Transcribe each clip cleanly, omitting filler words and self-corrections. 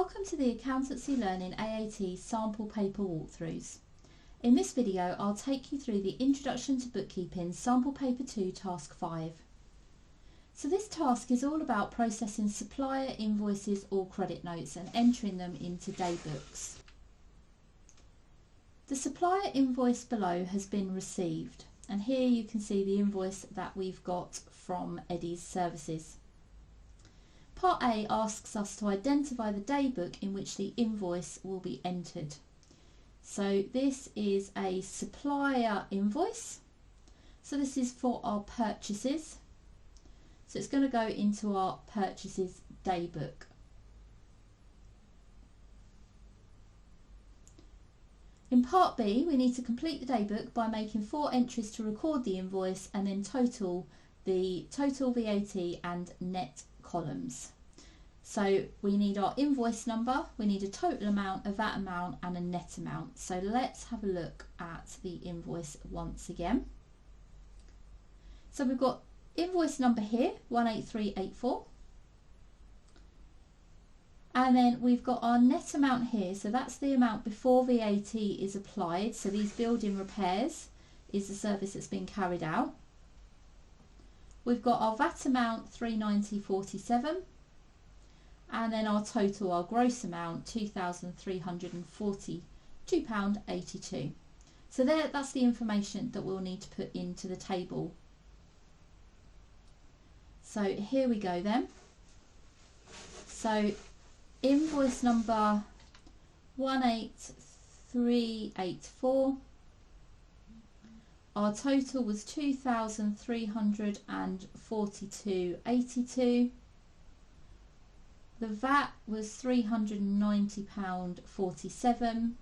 Welcome to the Accountancy Learning AAT sample paper walkthroughs. In this video I'll take you through the Introduction to Bookkeeping Sample Paper 2 Task 5. So this task is all about processing supplier invoices or credit notes and entering them into daybooks. The supplier invoice below has been received, and here you can see the invoice that we've got from Eddie's Services. Part A asks us to identify the daybook in which the invoice will be entered. So this is a supplier invoice. So this is for our purchases. So it's going to go into our purchases daybook. In Part B, we need to complete the daybook by making 4 entries to record the invoice and then total the total VAT and net columns. So we need our invoice number, we need a total amount, a VAT amount and a net amount. So let's have a look at the invoice once again. So we've got invoice number here, 18384. And then we've got our net amount here, so that's the amount before VAT is applied. So these building repairs is the service that's been carried out. We've got our VAT amount 390.47, and then our total, our gross amount £2,342.82. So that's the information that we'll need to put into the table. So here we go then. So invoice number 18384. Our total was £2,342.82. The VAT was £390.47,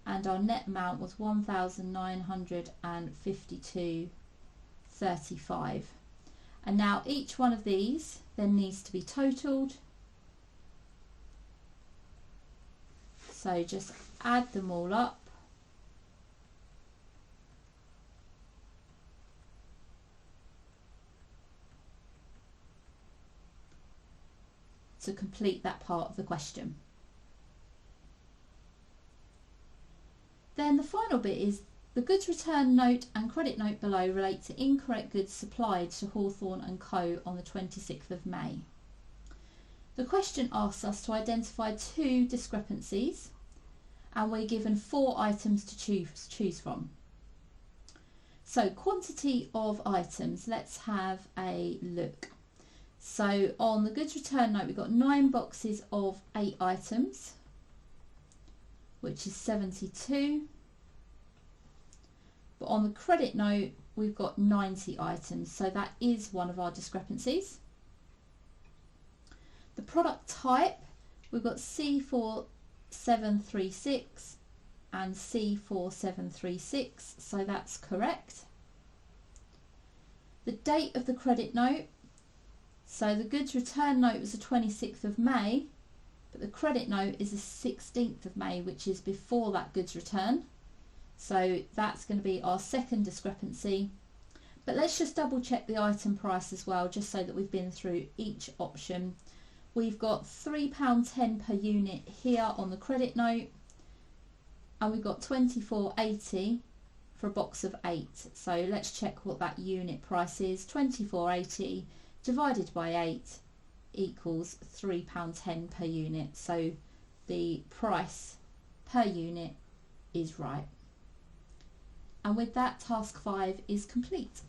and our net amount was £1,952.35. And now each one of these then needs to be totaled. So just add them all up. To complete that part of the question. Then the final bit is the goods return note and credit note below relate to incorrect goods supplied to Hawthorne & Co. on the 26th of May. The question asks us to identify 2 discrepancies, and we're given 4 items to choose from. So quantity of items, let's have a look. So on the goods return note we've got 9 boxes of 8 items, which is 72. But on the credit note we've got 90 items, so that is one of our discrepancies. The product type, we've got C4736 and C4736, so that's correct. The date of the credit note, so the goods return note was the 26th of May, but the credit note is the 16th of May, which is before that goods return. So that's going to be our second discrepancy. But let's just double check the item price as well, just so that we've been through each option. We've got £3.10 per unit here on the credit note, and we've got £24.80 for a box of 8. So let's check what that unit price is. £24.80 divided by 8 equals £3.10 per unit. So the price per unit is right. And with that, task 5 is complete.